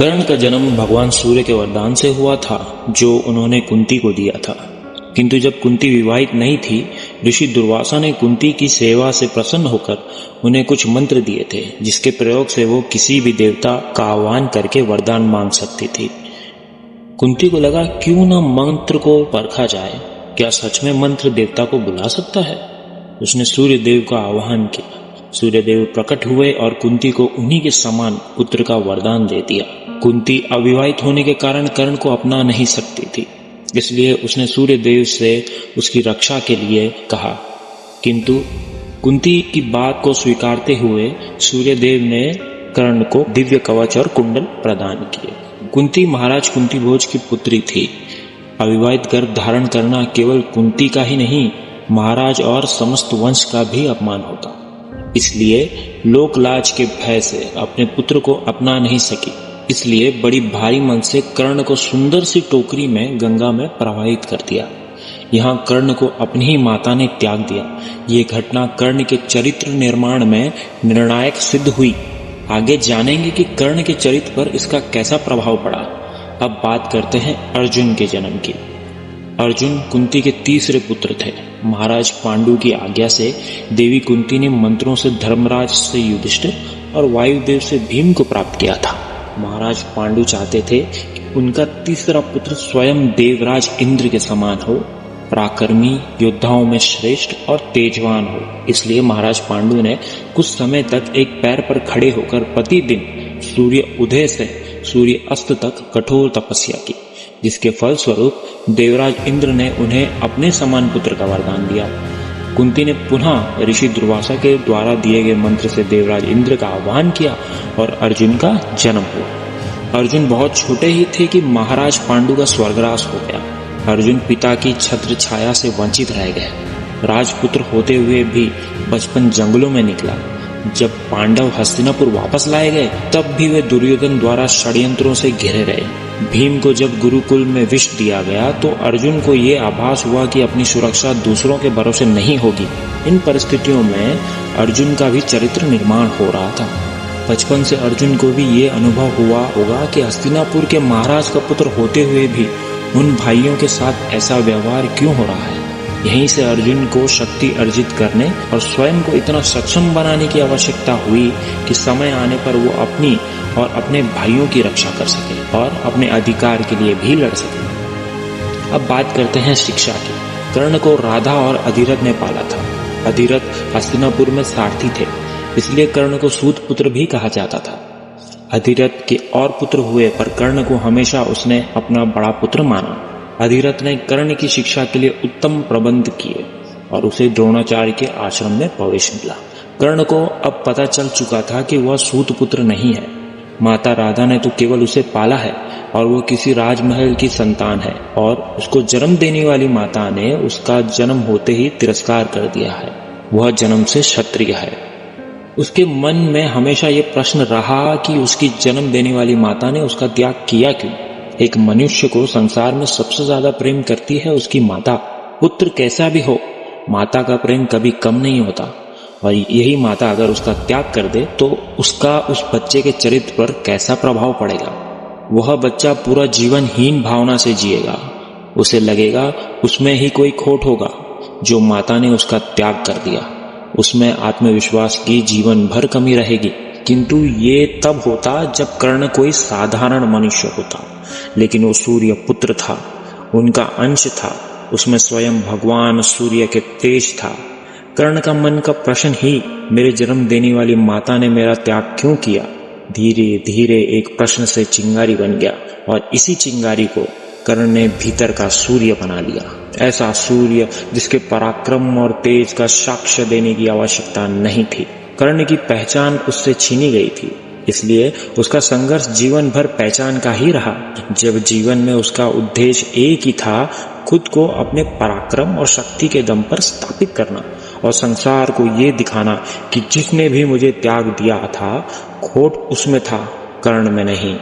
कर्ण का जन्म भगवान सूर्य के वरदान से हुआ था, जो उन्होंने कुंती को दिया था। किंतु जब कुंती विवाहित नहीं थी, ऋषि दुर्वासा ने कुंती की सेवा से प्रसन्न होकर उन्हें कुछ मंत्र दिए थे, जिसके प्रयोग से वो किसी भी देवता का आह्वान करके वरदान मांग सकती थी। कुंती को लगा, क्यों न मंत्र को परखा जाए, क्या सच में मंत्र देवता को बुला सकता है। उसने सूर्य देव का आह्वान किया। सूर्य देव प्रकट हुए और कुंती को उन्हीं के समान पुत्र का वरदान दे दिया। कुंती अविवाहित होने के कारण कर्ण को अपना नहीं सकती थी, इसलिए उसने सूर्य देव से उसकी रक्षा के लिए कहा। किंतु कुंती की बात को स्वीकारते हुए सूर्य देव ने कर्ण को दिव्य कवच और कुंडल प्रदान किए। कुंती महाराज कुंती भोज की पुत्री थी। अविवाहित गर्भ धारण करना केवल कुंती का ही नहीं, महाराज और समस्त वंश का भी अपमान होता। इसलिए लोक लाज के भय से अपने पुत्र को अपना नहीं सकी। इसलिए बड़ी भारी मन से कर्ण को सुंदर सी टोकरी में गंगा में प्रवाहित कर दिया। यहाँ कर्ण को अपनी ही माता ने त्याग दिया। ये घटना कर्ण के चरित्र निर्माण में निर्णायक सिद्ध हुई। आगे जानेंगे कि कर्ण के चरित्र पर इसका कैसा प्रभाव पड़ा। अब बात करते हैं अर्जुन के जन्म की। अर्जुन कुंती के तीसरे पुत्र थे। महाराज पांडु की आज्ञा से देवी कुंती ने मंत्रों से धर्मराज से युधिष्ठिर और वायुदेव से भीम को प्राप्त किया था। महाराज पांडु चाहते थे कि उनका तीसरा पुत्र स्वयं देवराज इंद्र के समान हो, पराक्रमी, योद्धाओं में श्रेष्ठ और तेजवान हो। इसलिए महाराज पांडु ने कुछ समय तक एक पैर पर खड़े होकर प्रतिदिन सूर्य उदय से सूर्य अस्त तक कठोर तपस्या की, जिसके फलस्वरूप देवराज इंद्र ने उन्हें अपने समान पुत्र का वरदान दिया। कुंती ने पुनः ऋषि दुर्वासा के द्वारा दिए गए मंत्र से देवराज इंद्र का आह्वान किया और अर्जुन का जन्म हुआ। अर्जुन बहुत छोटे ही थे कि महाराज पांडु का स्वर्गराज हो गया। अर्जुन पिता की छत्र छाया से वंचित रह गए। राजपुत्र होते हुए भी बचपन जंगलों में निकला। जब पांडव हस्तिनापुर वापस लाए गए, तब भी वे दुर्योधन द्वारा षड्यंत्रों से घिरे रहे। भीम को जब गुरुकुल में विष दिया गया, तो अर्जुन को ये आभास हुआ कि अपनी सुरक्षा दूसरों के भरोसे नहीं होगी। इन परिस्थितियों में अर्जुन का भी चरित्र निर्माण हो रहा था। बचपन से अर्जुन को भी ये अनुभव हुआ होगा कि हस्तिनापुर के महाराज का पुत्र होते हुए भी उन भाइयों के साथ ऐसा व्यवहार क्यों हो रहा है। यहीं से अर्जुन को शक्ति अर्जित करने और स्वयं को इतना सक्षम बनाने की आवश्यकता हुई कि समय आने पर वो अपनी और अपने भाइयों की रक्षा कर सके और अपने अधिकार के लिए भी लड़ सके। अब बात करते हैं शिक्षा की। कर्ण को राधा और अधिरथ ने पाला था। अधिरथ हस्तिनापुर में सारथी थे, इसलिए कर्ण को सूत पुत्र भी कहा जाता था। अधिरथ के और पुत्र हुए, पर कर्ण को हमेशा उसने अपना बड़ा पुत्र माना। अधिरथ ने कर्ण की शिक्षा के लिए उत्तम प्रबंध किए और उसे द्रोणाचार्य के आश्रम में प्रवेश मिला। कर्ण को अब पता चल चुका था कि वह सूत पुत्र नहीं है। माता राधा ने तो केवल उसे पाला है और वो किसी राजमहल की संतान है, और उसको जन्म देने वाली माता ने उसका जन्म होते ही तिरस्कार कर दिया है। वह जन्म से क्षत्रिय है। उसके मन में हमेशा ये प्रश्न रहा कि उसकी जन्म देने वाली माता ने उसका त्याग किया क्यों। एक मनुष्य को संसार में सबसे ज्यादा प्रेम करती है उसकी माता। पुत्र कैसा भी हो, माता का प्रेम कभी कम नहीं होता, और यही माता अगर उसका त्याग कर दे तो उसका उस बच्चे के चरित्र पर कैसा प्रभाव पड़ेगा। वह बच्चा पूरा जीवन हीन भावना से जिएगा। उसे लगेगा उसमें ही कोई खोट होगा जो माता ने उसका त्याग कर दिया। उसमें आत्मविश्वास की जीवन भर कमी रहेगी। किंतु ये तब होता जब कर्ण कोई साधारण मनुष्य होता, लेकिन वो सूर्य पुत्र था, उनका अंश था। उसमें स्वयं भगवान सूर्य के तेज था। कर्ण का मन का प्रश्न ही, मेरे जन्म देने वाली माता ने मेरा त्याग क्यों किया, धीरे धीरे एक प्रश्न से चिंगारी बन गया, और इसी चिंगारी को कर्ण ने भीतर का सूर्य बना लिया। ऐसा सूर्य जिसके पराक्रम और तेज का साक्ष्य देने की आवश्यकता नहीं थी। कर्ण की पहचान उससे छीनी गई थी, इसलिए उसका संघर्ष जीवन भर पहचान का ही रहा। जब जीवन में उसका उद्देश्य एक ही था, खुद को अपने पराक्रम और शक्ति के दम पर स्थापित करना और संसार को ये दिखाना कि जिसने भी मुझे त्याग दिया था, खोट उसमें था, कर्ण में नहीं।